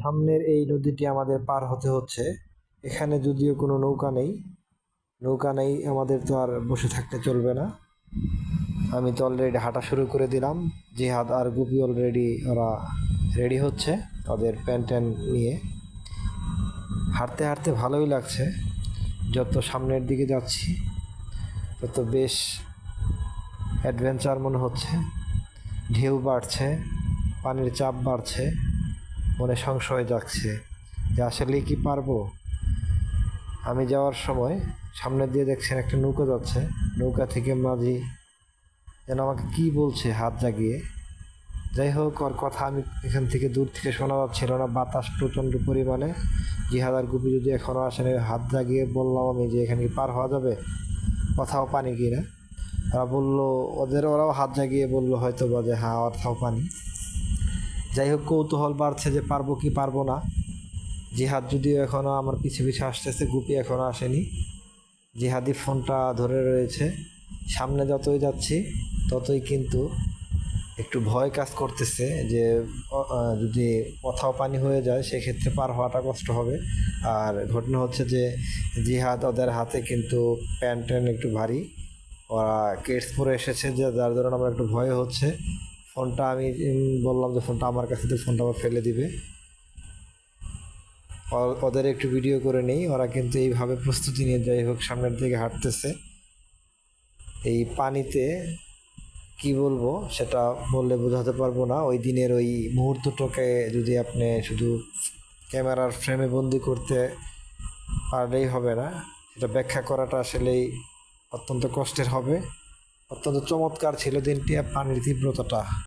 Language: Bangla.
সামনের এই নদীটি আমাদের পার হতে হচ্ছে। এখানে যদিও কোনো নৌকা নেই, আমাদের তো আর বসে থাকতে চলবে না। আমি তো অলরেডি হাঁটা শুরু করে দিলাম। জিহাদ আর গুপি অলরেডি ওরা রেডি হচ্ছে ওদের প্যান্ট ট্যান্ট নিয়ে। হাঁটতে হাঁটতে ভালোই লাগছে। যত সামনের দিকে যাচ্ছি তত বেশ অ্যাডভেঞ্চার মনে হচ্ছে। ঢেউ বাড়ছে, পানির চাপ বাড়ছে, মনে সংশয় জাগছে যে আসলে কি পারবো। আমি যাওয়ার সময় সামনে দিয়ে দেখছেন একটা নৌকা যাচ্ছে। নৌকা থেকে মাঝি যেন আমাকে কি বলছে হাত জাগিয়ে। যাই হোক, ওর কথা আমি এখান থেকে দূর থেকে শোনা যাচ্ছিল না, বাতাস প্রচণ্ড পরিমাণে। জিহাদ আর গুপি যদি এখনও আসেনি, হাত জাগিয়ে বললাম আমি যে এখানে কি পার হওয়া যাবে, কোথাও পানি কি না। ওরা বললো, ওরাও হাত জাগিয়ে বললো হয়তো বা যে হ্যাঁ কোথাও পানি। যাই হোক, কৌতূহল বাড়ছে যে পারবো কি পারবো না। জিহাদ যদিও এখনও আমার পিছে পিছে আসতেছে, গুপি এখনও আসেনি। জিহাদি ফোনটা ধরে রয়েছে। সামনে যতই যাচ্ছি ততই কিন্তু একটু ভয় কাজ করতেছে যে যদি কোথাও পানি হয়ে যায় সেক্ষেত্রে পার হওয়াটা কষ্ট হবে। আর ঘটনা হচ্ছে যে জিহাদ ওদের হাতে কিন্তু প্যান্ট ট্যান্ট একটু ভারী, ওরা কেটস পরে এসেছে, যে যার ধরুন আমার একটু ভয় হচ্ছে। ফোনটা আমি বললাম যে ফোনটা আমার কাছে দিয়ে, ফোনটা আবার ফেলে দিবে। ওদের একটু ভিডিও করে নেই। ওরা কিন্তু এইভাবে প্রস্তুতি নিয়ে যাই হোক সামনের দিকে হাঁটতেছে। এই পানিতে কি বলবো সেটা বললে বোঝাতে পারবো না। ওই দিনের ওই মুহূর্তটাকে যদি আপনি শুধু ক্যামেরার ফ্রেমে বন্দি করতে পারলেই হবে না, সেটা ব্যাখ্যা করাটা আসলেই অত্যন্ত কষ্টের হবে। অত্যন্ত চমৎকার ছিল দিনটি আর পানির তীব্রতাটা।